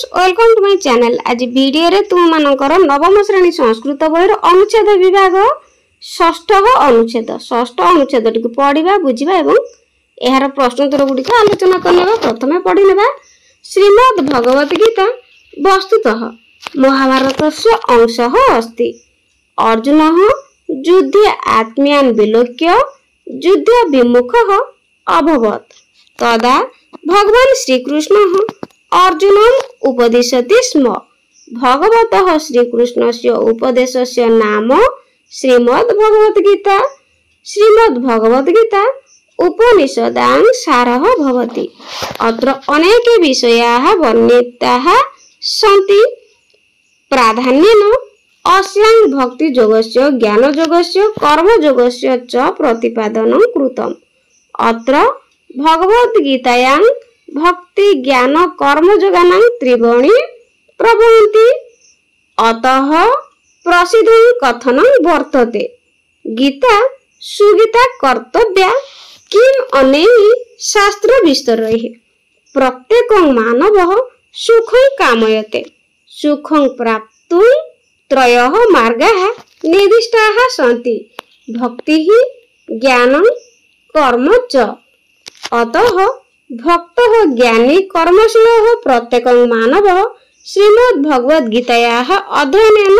Welcome to my channel. आज video रे तुम मानकर नवम श्रेणी संस्कृत बहिर अनुच्छेद विभाग षष्ठ अनुच्छेद टी पढ़ा बुझा और यार प्रश्नोत्तर गुड़िक आलोचना करने। प्रथम पढ़ी नेबा श्रीमद् भगवत गीता वस्तुतः महाभारत अंश अस्ति। अर्जुन युद्धे आत्म्यान् विलोक्य युद्ध विमुख अभवत्। तदा भगवान श्रीकृष्ण अर्जुनम् उपदिशति स्म। भगवतः श्रीकृष्णस्य उपदेशस्य नाम श्रीमद् भगवत गीता। श्रीमद् भगवत गीता उपनिषदां सारः भवति। अत्र अनेके विषयाः वर्णिताः सन्ति। प्राधान्येन अस्यां भक्तियोगस्य ज्ञानयोगस्य कर्मयोगस्य च प्रतिपादनं कृतम्। अत्र भगवद्गीतायां भक्ति ज्ञान कर्मयोगानां त्रिवेणी प्रभवन्ति। अतः प्रसिद्धं कथनं वर्तते। गीता सुगीता कर्तव्या किम अनेहि शास्त्र विस्तरैः। प्रत्येकं मानवः सुखं कामयते। सुखं प्राप्तुं त्रयः मार्गाः निर्दिष्टाः सन्ति। भक्तिः ज्ञानं कर्म च। अतः भक्तः ज्ञानी कर्मशीलः प्रत्येकं मानवः श्रीमद् भगवद गीतायाः अध्ययनेन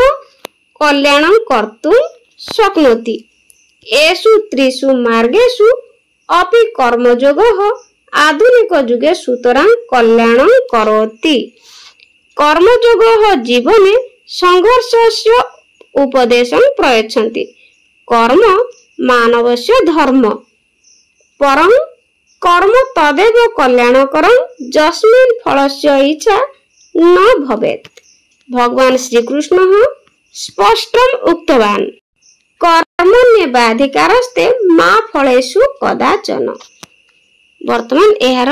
कल्याणं कर्तुं शक्नोति। एषु त्रिषु मार्गेषु अपि कर्मयोगः आधुनिक युगे सुतरां कल्याणं करोति। कर्मयोगः जीवने संघर्षस्य उपदेशं प्रयच्छन्ति। कर्म मानवस्य धर्म। परं कर्म तदेव कल्याणकरं यस्मिन् फलस्य इच्छा न भवेत्। भगवान श्रीकृष्णः स्पष्टम् उक्तवान् कर्मण्येवाधिकारस्ते मा फलेषु कदाचन। वर्तमान एहार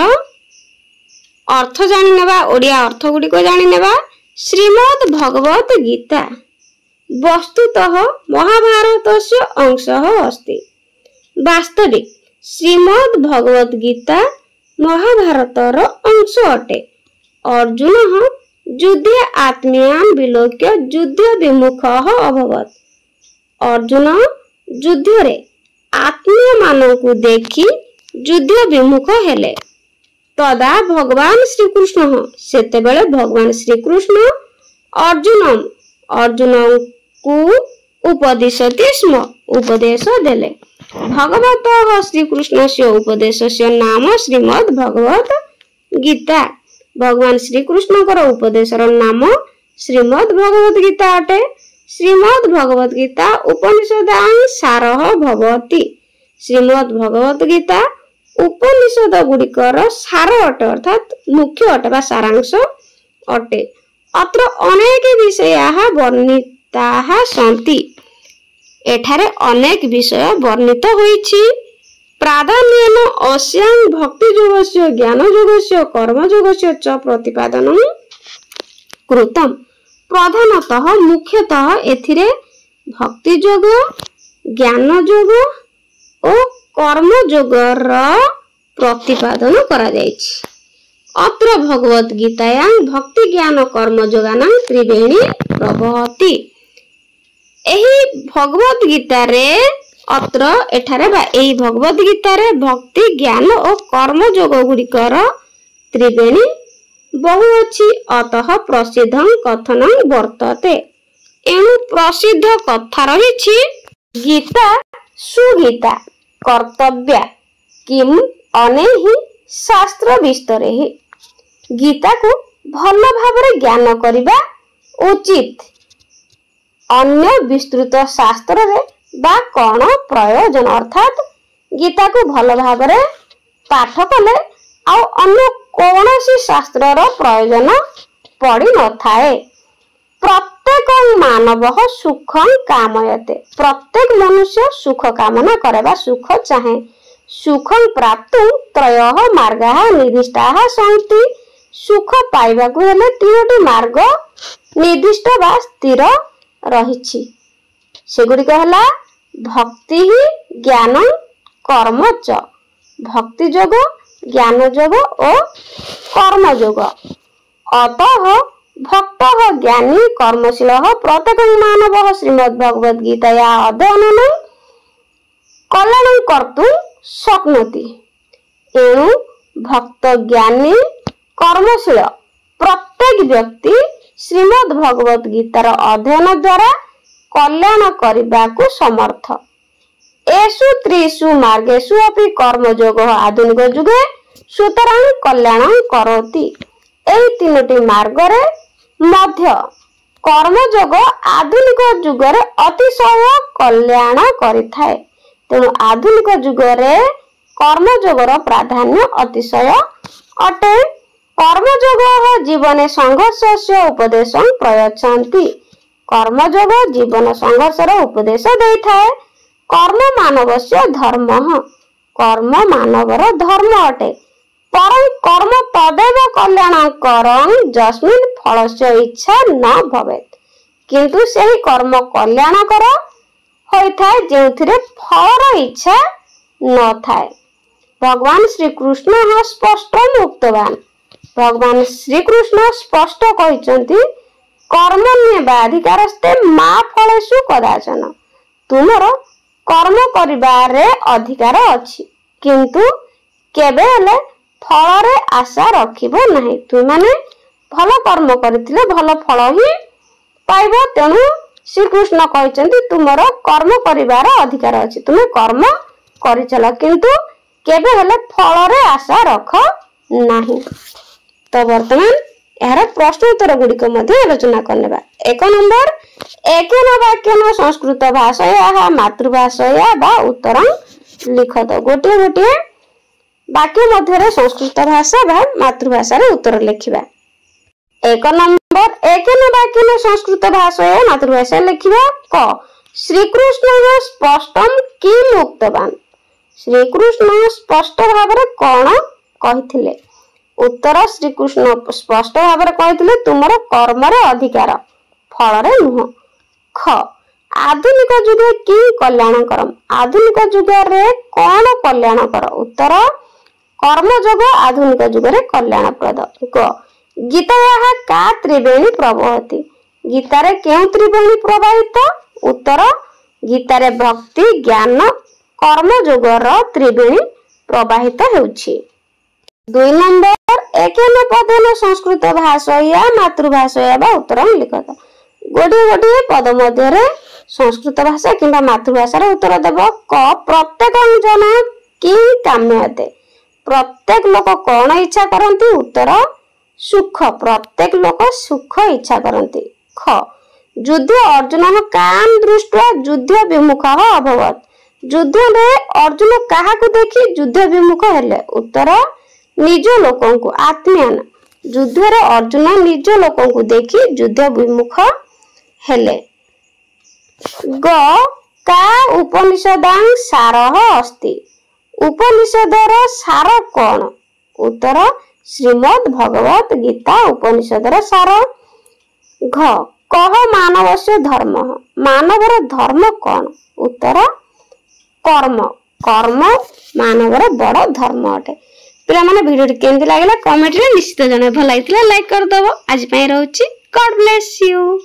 अर्थ जानिनेबा ओडिया अर्थ गुड़िक जानिनेबा। श्रीमद् भगवत गीता वस्तुतः महाभारतस्य अंशः अस्ति। वास्तविक श्रीमद् भगवत गीता महाभारतर अंश अटे। अर्जुन युद्धे आत्म्यान् विलोक्य युद्ध विमुख अभवत्। अर्जुन युद्धरे आत्मीय मानकु देखि युद्ध विमुख हेले। तदा भगवान श्रीकृष्ण सेतेबेले भगवान श्रीकृष्ण अर्जुन को उपदिशति स्म। उपदेश देले। भगवतः श्रीकृष्णस्य उपदेशस्य नाम श्रीमद् भगवत गीता। भगवान श्रीकृष्णकर उपदेशर नाम श्रीमद् भगवत गीता अटे। श्रीमद् भगवत गीता उपनिषदां सारः भवति। श्रीमद् भगवत गीता उपनिषद गुड़िकर सार अटे अर्थात मुख्य अटे बा सारांश अटे। अत्र अनेक विषयाः वर्णिताः सन्ति। एठारे अनेक विषय वर्णित होइछि। प्राधान्येन अस्यां भक्तियोगस्य ज्ञानयोगस्य कर्मयोगस्य च प्रतिपादनं कृतम्। प्रधानतः मुख्यतः एथिरे भक्तियोग ज्ञानयोग और कर्मयोगर प्रतिपादन करा जाइछि। अत्र भगवत गीतायां भक्ति ज्ञान कर्मयोगानां त्रिवेणी प्रभवति। एही भगवत गीता रे अत्र एठारे बा एही भगवत गीता रे भक्ति ज्ञान और कर्मयोग गुड़िकर त्रिवेणी बहु अछि। अतः प्रसिद्धं कथनं वर्तते। एणु प्रसिद्ध कथा रहिछि गीता सुगीता कर्तव्या किम अनेहि शास्त्र विस्तरैः। गीता को भल भाବରେ ज्ञान करिबा उचित। अन्य विस्तृत शास्त्र रे बा कौन प्रयोजन। अर्थात गीता को भल भाବରେ पाठ कले आ अन्य कौनसी शास्त्र रो प्रयोजन पड़ी न थाए। प्रत्येक मानव सुखं कामयते। प्रत्येक मनुष्य सुख कामना करे बा सुख चाहे। सुखं प्राप्तुं त्रयः मार्गाः निर्दिष्टाः सन्ति। सुख पाइबाकु हेले तीनोटी मार्ग निर्दिष्ट बा स्थिर रहिछि। सेगुड़िक हला भक्ति ज्ञान कर्म च। भक्ति योग ज्ञान योग और कर्म योग। अतः भक्त ज्ञानी कर्मशील प्रत्येक मानव श्रीमद्भगवद गीताया अध्ययन कल्याण कर्तुं शक्नोति। एणु भक्त ज्ञानी कर्मशील प्रत्येक व्यक्ति श्रीमद्भगवद गीतार अध्ययन द्वारा कल्याण करने को समर्थ। एषु त्रिषु मार्गेषु अपि कर्मयोग आधुनिक जुगे सुतरां कल्याण करोति। एई तीनोटी मार्गरे मध्य कर्मयोग आधुनिक जुगरे अतिशय कल्याण करिथाए। तेणु आधुनिक जुगरे कर्मयोगर प्राधान्य अतिशय अटे। कर्मयोग जीवन संघर्षस्य उपदेशं प्रयच्छन्ति। कर्मयोग जीवन संघर्षर उपदेश देइथाए। कर्म मानवस्य धर्म, कर्म मानवर धर्म अटे। परं कर्म तदेव कल्याणकरं यस्मिन् फलस्य इच्छा न भवेत्। किंतु सेही कर्म कल्याणकर होइथाए जेउथिरे फलर इच्छा न थाए। भगवान श्री कृष्ण स्पष्ट उक्तवान। भगवान श्री कृष्ण स्पष्ट कहिसंती कर्मण्येवाधिकारस्ते मा फलेषु कदाचन। तुमर कर्म करिबारे अधिकार अछि किंतु केबे हेले फलरे आशा रखिबो नाही। तुम माने भल कर्म करथिले भल फल ही पाइबो। तेणु श्री कृष्ण कहिसंती तुमर कर्म करिबार अधिकार अछि, तुमे कर्म करि चला किंतु केबे हेले फलरे आशा रख नाही। तो वर्तमान यार प्रश्न उत्तर गुड़िक आलोचना करने। 1 नंबर एकेन वाक्यन संस्कृत भाषाया मातृभाषाया बा उत्तरं लिखत। गोटे गोटे वाक्य मध्य संस्कृत भाषा बा मातृभाषा रे उत्तर लिखिबा। 1 नंबर एकेन वाक्यन संस्कृत भाषाया मातृभाषा लिखिबा। क श्रीकृष्ण स्पष्टम किम उक्तवान। श्रीकृष्ण स्पष्ट भाव कौन कहिथिले। उत्तर श्रीकृष्ण स्पष्ट भाव कहिथिले तुमर कर्म रे अधिकार फल रे नुह। ख आधुनिक जुगे कि कल्याण करम। आधुनिक जुगे रे कौन कल्याण कर। उत्तर कर्मयोग आधुनिक जुगे कल्याण प्रद। ग गीताया का त्रिवेणी प्रवहति। गीतारे केउ त्रिवेणी प्रवाहित। उत्तर गीतारे भक्ति ज्ञान कर्मयोगर त्रिवेणी प्रवाहित हेउछि। 2 नंबर एकेन पदेन संस्कृत भाषाया मातृभाषाया बा उत्तरं लिखत। गोटे गोटे पद मध्य संस्कृत भाषा किंबा मातृभाषा उत्तर देव। क प्रत्येक जन कि काम्यते। प्रत्येक लोक कौन इच्छा करती। उत्तर सुख। प्रत्येक लोक सुख इच्छा करती। ख युद्ध अर्जुन कान दृष्ट्वा युद्ध विमुख अभवत। युद्ध रे अर्जुन काहाकु देखि युद्ध विमुख हेले। उत्तर निज लोकं को आत्मीयन। युद्ध रे अर्जुन निज लोकं को देखि युद्ध विमुख हेले। ग का उपनिषदां सारः अस्ति। उपनिषदर सार कौन। उत्तर श्रीमद् भगवत गीता उपनिषदर सार। घ कह मानवस्य धर्म। मानवर धर्म कौन। उत्तर कर्म। कर्म मानवर बड़ धर्म अटे। पिला माने वीडियो केमती लागला कमेंट रे निश्चित जणे। भल लागितला लाइक कर दबो। आज पई रहउची गॉड ब्लेस यू।